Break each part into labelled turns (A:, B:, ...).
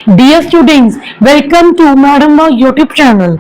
A: Dear students, welcome to madam YouTube channel.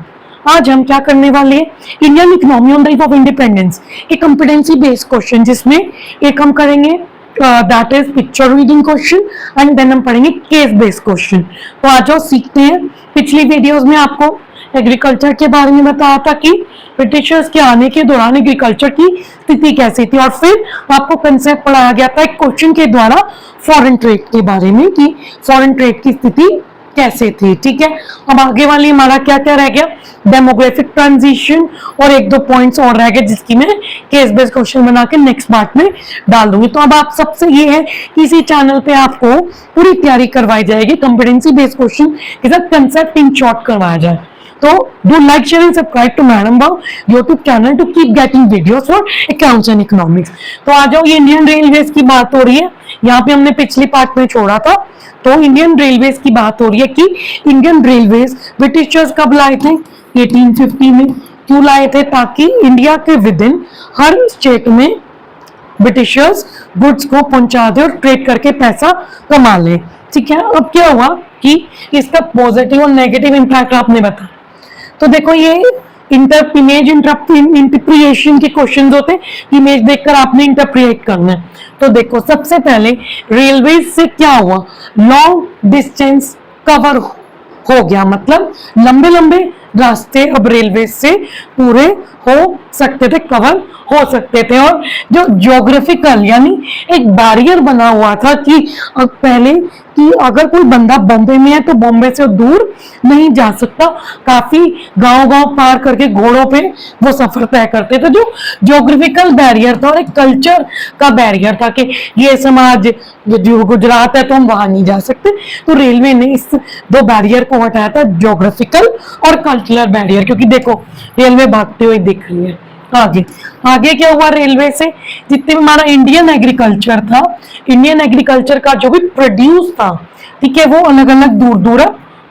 A: आज हम क्या करने वाले हैं, Indian economy on the eve of independence, एक कॉम्पिटेंसी बेस्ड क्वेश्चन, जिसमें एक हम करेंगे that is picture reading question and then हम पढ़ेंगे केस बेस्ड क्वेश्चन। तो आज सीखते हैं। पिछली वीडियोस में आपको एग्रीकल्चर के बारे में बताया था कि ब्रिटिशर्स के आने के दौरान एग्रीकल्चर की स्थिति कैसी थी, और फिर आपको कंसेप्ट पढ़ाया गया था एक क्वेश्चन के द्वारा फॉरेन ट्रेड के बारे में कि फॉरेन ट्रेड की स्थिति कैसे थी। ठीक है, अब आगे वाली हमारा क्या क्या रह गया, डेमोग्राफिक ट्रांजिशन, और एक दो पॉइंट्स और रह गए जिसकी मैं केस बेस्ड क्वेश्चन बना के नेक्स्ट पार्ट में डाल दूंगी। तो अब आप सबसे ये है कि इसी चैनल पे आपको पूरी तैयारी करवाई जाएगी, कॉम्पिटेंसी बेस्ड क्वेश्चन के साथ कंसेप्ट इन शॉर्ट करवाया जाए। तो do like share and subscribe to madam YouTube channel to keep getting videos for accounts and economics. तो आ जाओ, ये इंडियन रेलवेज की बात हो रही है। यहाँ पे हमने पिछली पार्ट में छोड़ा था, तो इंडियन रेलवेज की बात हो रही है कि इंडियन रेलवेज ब्रिटिशर्स कब लाए थे, 1850 में। क्यों लाए थे, ताकि इंडिया के विद इन हर स्टेट में ब्रिटिशर्स गुड्स को पहुंचा दे और ट्रेड करके पैसा कमा ले। ठीक है, अब क्या हुआ कि इसका पॉजिटिव और नेगेटिव इंपैक्ट आपने बताया। तो देखो, ये इमेज इंटरप्रिएशन के क्वेश्चन होते हैं, इमेज देखकर आपने इंटरप्रिएट करना है। तो देखो, सबसे पहले रेलवे से क्या हुआ, लॉन्ग डिस्टेंस कवर हो गया, मतलब लंबे लंबे रास्ते अब रेलवे से पूरे हो सकते थे, कवर हो सकते थे। और जो ज्योग्राफिकल यानी एक बैरियर बना हुआ था कि पहले कि अगर कोई बंदा बॉम्बे में है तो बॉम्बे से दूर नहीं जा सकता, काफी गांव-गांव पार करके घोड़ों पे वो सफर तय करते थे। जो ज्योग्राफिकल बैरियर था और एक कल्चर का बैरियर था कि ये समाज जो गुजरात है तो हम वहां नहीं जा सकते, तो रेलवे ने इस दो बैरियर को हटाया था, ज्योग्राफिकल और कल्चरल बैरियर। क्योंकि देखो, रेलवे भागते हुए दिख रही है। आगे आगे क्या हुआ, रेलवे से जितने भी हमारा इंडियन एग्रीकल्चर था, इंडियन एग्रीकल्चर का जो भी प्रोड्यूस था, ठीक है, वो अलग अलग दूर दूर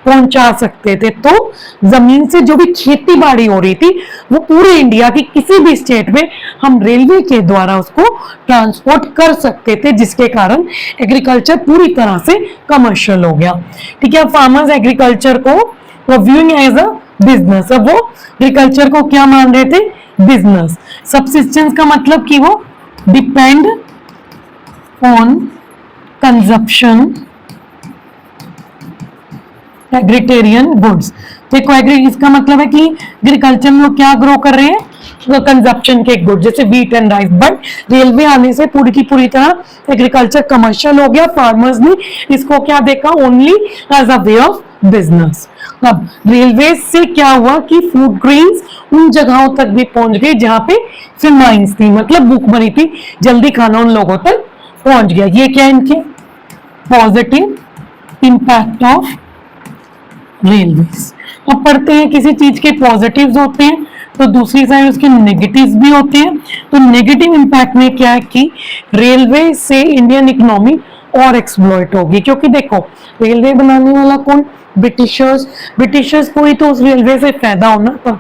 A: पहुंचा सकते थे। तो जमीन से जो भी खेती बाड़ी हो रही थी वो पूरे इंडिया की किसी भी स्टेट में हम रेलवे के द्वारा उसको ट्रांसपोर्ट कर सकते थे, जिसके कारण एग्रीकल्चर पूरी तरह से कमर्शियल हो गया। ठीक है, फार्मर्स एग्रीकल्चर को व्यूइंग एज अ बिजनेस। अब वो एग्रीकल्चर को क्या मान रहे थे, बिजनेस। सब्सिस्टेंस का मतलब कि वो डिपेंड ऑन कंजप्शन एग्रीटेरियन गुड्स। देखो, इसका मतलब है कि एग्रीकल्चर में क्या ग्रो कर रहे हैं, कंजप्शन के गुड, जैसे wheat and rice. But railway आने से पूरी की पूरी तरह एग्रीकल्चर कमर्शियल हो गया। फार्मर्स ने इसको क्या देखा, only as a way of business. अब रेलवे से क्या हुआ कि फूड ग्रेन्स उन जगहों तक भी पहुंच गए जहां पे फेमाइन्स थी, मतलब भूख मरी थी, जल्दी खाना उन लोगों तक पहुंच गया। ये क्या, इनके पॉजिटिव इंपैक्ट ऑफ रेलवेज। अब पढ़ते हैं, किसी चीज के पॉजिटिव्स होते हैं तो दूसरी साइड उसके नेगेटिव्स भी होते हैं। तो नेगेटिव इंपैक्ट में क्या है कि रेलवे से इंडियन इकोनॉमी और एक्सप्लॉइट होगी। क्योंकि देखो, रेलवे बनाने वाला कौन, ब्रिटिशर्स को ही तो उस रेलवे से फायदा होना था।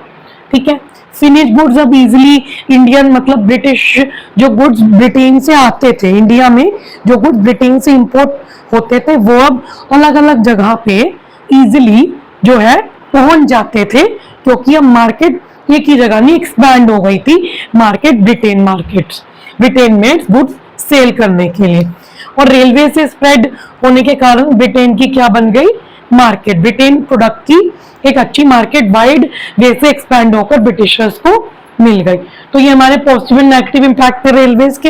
A: ठीक है, फिनिश गुड्स अब इजिली इंडियन, मतलब ब्रिटिश जो गुड्स ब्रिटेन से आते थे इंडिया में, जो गुड्स ब्रिटेन से इंपोर्ट होते थे, वो अब अलग अलग जगह पे इजिली जो है पहुंच जाते थे, क्योंकि अब मार्केट एक ही जगह नहीं, एक्सपैंड हो गई थी मार्केट, ब्रिटेन में गुड्स सेल करने के लिए। और रेलवे से स्प्रेड होने के कारण ब्रिटेन की क्या बन गई, मार्केट, ब्रिटेन प्रोडक्ट की एक अच्छी मार्केट वाइड वे से एक्सपैंड होकर ब्रिटिशर्स को मिल गई। तो ये हमारे पॉजिटिव एंड नेगेटिव इंपैक्ट थे रेलवेज के।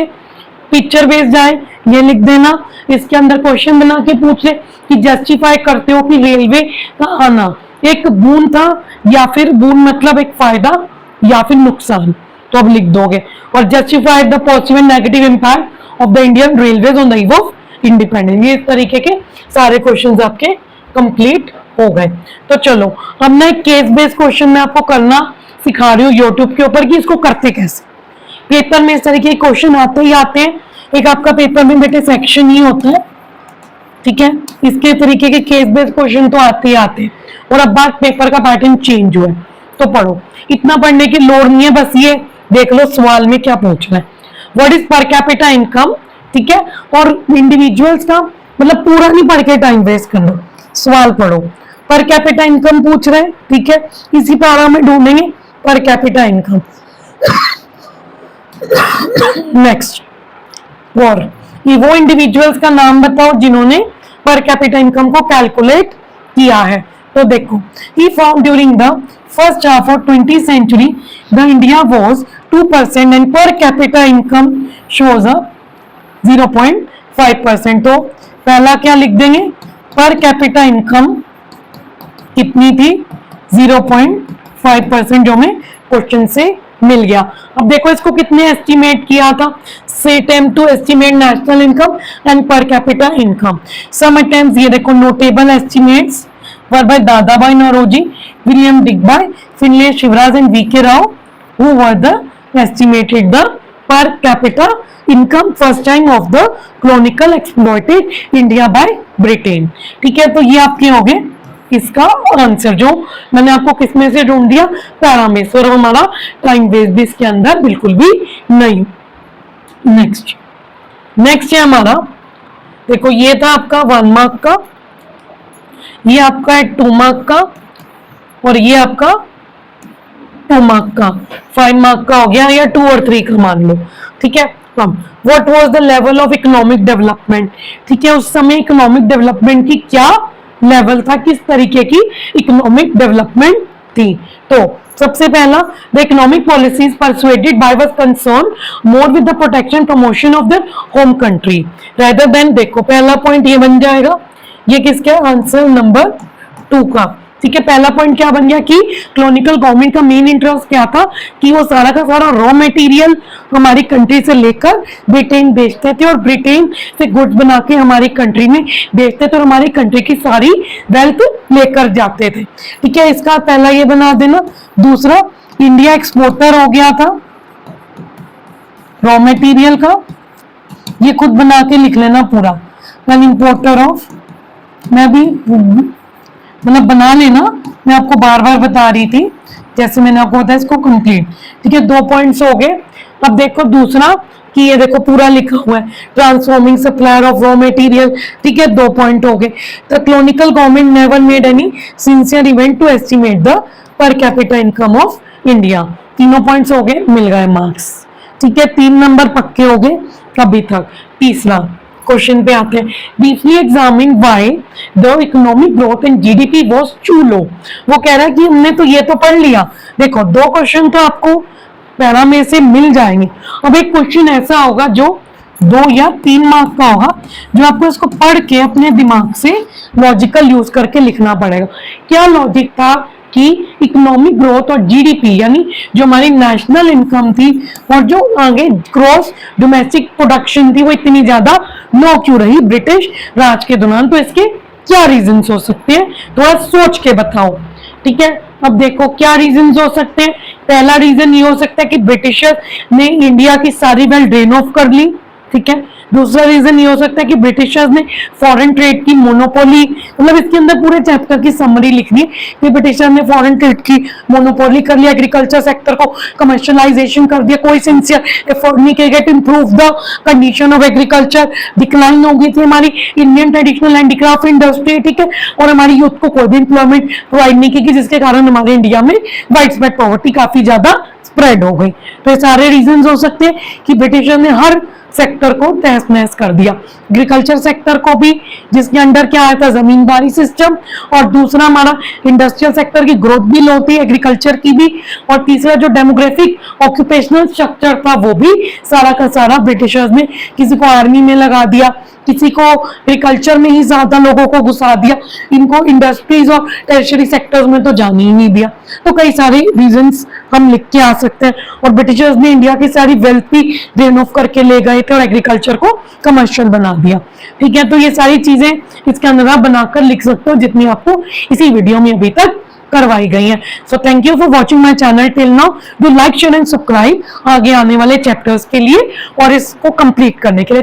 A: पिक्चर बेस्ड जाए, ये लिख देना, इसके अंदर क्वेश्चन बना के पूछ ले कि जस्टिफाई करते हो कि रेलवे का आना एक बून था, या फिर बून मतलब एक फायदा या फिर नुकसान, तो अब लिख दोगे। और justify the positive and negative impact of the Indian railways on the eve of independence. ये इस तरीके के सारे क्वेश्चंस आपके कंप्लीट हो गए। तो चलो, अब मैं केस बेस्ड क्वेश्चन में आपको करना सिखा रही हूँ यूट्यूब के ऊपर कि इसको करते कैसे। पेपर में इस तरीके के क्वेश्चन आते ही आते हैं। एक आपका पेपर में बेटे सेक्शन ही होता है, ठीक है, इसके तरीके के केस बेस्ड क्वेश्चन तो आते ही आते हैं। और अब बात पेपर का पैटर्न चेंज हुआ है, तो पढ़ो, इतना पढ़ने की लोड नहीं है, बस ये देख लो सवाल में क्या पूछ रहा है। व्हाट इज पर कैपिटा इनकम, ठीक है, और इंडिविजुअल्स का मतलब पूरा नहीं पढ़ के टाइम वेस्ट करना, सवाल पढ़ो। पर कैपिटा इनकम पूछ रहे हैं, ठीक है, इसी पैरा में ढूंढेंगे पर कैपिटा इनकम। नेक्स्ट, और ये वो इंडिविजुअल्स का नाम बताओ जिन्होंने पर कैपिटा इनकम को कैलकुलेट किया है। तो देखो, he found during the first half of 20th century the India was 2% and per capita income shows a 0.5%। तो पहला क्या लिख देंगे, पर कैपिटा इनकम कितनी थी, 0.5%, जो हमें क्वेश्चन से मिल गया। अब देखो इसको कितने एस्टिमेट किया था, से attempt to estimate national income and per capita income. Some attempts, ये देखो notable estimates were by Dadabhai Naoroji, William Digby, Finlay Shivraj and V.K. Rao, who were the estimated the per capita income first time of the colonial exploited India by Britain। ठीक है, तो ये आपके हो गए इसका आंसर, जो मैंने आपको किसमें से ढूंढ दिया, पैरा में। और हमारा टाइम वेस्ट भी इसके अंदर बिल्कुल भी नहीं। नेक्स्ट है हमारा, देखो ये था आपका 1 मार्क का, ये आपका है 2 मार्क का, और ये आपका 2 मार्क का। 5 मार्क का हो गया, या 2 और 3 का मान लो, ठीक है। अब what was the level of economic development, ठीक है, उस समय इकोनॉमिक डेवलपमेंट की क्या लेवल था, किस तरीके की इकोनॉमिक डेवलपमेंट थी। तो सबसे पहला, the economic policies persuaded by was concern more with the protection promotion of the home country rather than, देखो पहला पॉइंट ये बन जाएगा, ये किसका आंसर नंबर 2 का, ठीक है। पहला पॉइंट क्या बन गया कि कॉलोनियल गवर्नमेंट का मेन इंटरेस्ट क्या था कि वो सारा का सारा रॉ मटेरियल हमारी कंट्री से लेकर ब्रिटेन बेचते थे और ब्रिटेन से गुड्स बना के हमारी कंट्री में बेचते थे और हमारी कंट्री की सारी वेल्थ लेकर जाते थे, ठीक है। इसका पहला ये बना देना। दूसरा, इंडिया एक्सपोर्टर हो गया था रॉ मटेरियल का, ये खुद बना के लिख लेना पूरा, एन इंपोर्टर ऑफ, मैं भी मतलब बना लेना, मैं आपको बार बार बता रही थी, जैसे मैंने आपको बताया इसको कंप्लीट, ठीक है। 2 पॉइंट्स हो गए। अब देखो दूसरा कि ये देखो पूरा लिखा हुआ है, transforming supplier of raw material, ठीक है, 2 पॉइंट हो गए। The colonial government never made any sincere event to estimate the per capita income of India, तीनों पॉइंट्स हो गए, मिल गए मार्क्स, ठीक है। 3 नंबर पक्के हो गए अभी तक। तीसरा क्वेश्चन पे आते हैं, briefly examine why the economic growth in GDP was too low. वो कह रहा है कि हमने तो ये तो पढ़ लिया, देखो 2 क्वेश्चन तो आपको पैरा में से मिल जाएंगे। अब एक क्वेश्चन ऐसा होगा जो 2 या 3 मार्क का होगा, जो आपको इसको पढ़ के अपने दिमाग से लॉजिकल यूज करके लिखना पड़ेगा। क्या लॉजिक था कि इकोनॉमिक ग्रोथ और जीडीपी यानी जो हमारी नेशनल इनकम थी और जो आगे ग्रॉस डोमेस्टिक प्रोडक्शन थी वो इतनी ज्यादा लो क्यों रही ब्रिटिश राज के दौरान। तो इसके क्या रीजंस हो सकते हैं, थोड़ा सोच के बताओ, ठीक है। अब देखो क्या रीजंस हो सकते हैं। पहला रीजन ये हो सकता है कि ब्रिटिशर्स ने इंडिया की सारी वेल्थ ड्रेन ऑफ कर ली, ठीक है। दूसरा रीजन ये हो सकता है कि ब्रिटिशर्स ने फॉरेन ट्रेड की मोनोपोली, मतलब इसके अंदर पूरे चैप्टर की समरी लिखनी है कि ब्रिटिशर्स ने फॉरेन ट्रेड की मोनोपोली कर लिया, एग्रीकल्चर सेक्टर को कमर्शियलाइजेशन कर दिया, कोई सिंसियर एफर्ट नहीं किया गया to improve the condition of agriculture, decline हो गई थी हमारी इंडियन ट्रेडिशनल हैंडीक्राफ्ट इंडस्ट्री, ठीक है। और हमारी यूथ को कोई भी एम्प्लॉयमेंट प्रोवाइड नहीं की, जिसके कारण हमारे इंडिया में वाइड स्प्रेड पॉवर्टी काफी ज्यादा स्प्रेड हो गई। तो ये सारे रीजंस हो सकते हैं कि ब्रिटिशर ने हर सेक्टर को तहस नहस कर दिया, एग्रीकल्चर सेक्टर को भी, जिसके अंडर क्या आया था जमींदारी सिस्टम, और दूसरा हमारा इंडस्ट्रियल सेक्टर की ग्रोथ भी लो थी, एग्रीकल्चर की भी, और तीसरा जो डेमोग्राफिक ऑक्यूपेशनल स्ट्रक्चर था वो भी सारा का सारा ब्रिटिशर्स ने किसी को आर्मी में लगा दिया, किसी को एग्रीकल्चर में ही ज्यादा लोगों को घुसा दिया, इनको इंडस्ट्रीज और टेरिटरी सेक्टर्स में तो जाने ही नहीं दिया। तो कई सारे रीजंस हम लिख के आ सकते हैं। और ब्रिटिशर्स ने इंडिया की सारी वेल्थ भी ड्रेन ऑफ करके ले गए थे और एग्रीकल्चर को कमर्शियल बना दिया, ठीक है। तो ये सारी चीजें इसके अंदर आप बनाकर लिख सकते हो जितनी आपको इसी वीडियो में अभी तक करवाई गई हैं। So thank you for watching my channel till now. Do like share and subscribe आगे आने वाले चैप्टर्स के लिए और इसको कंप्लीट करने के लिए।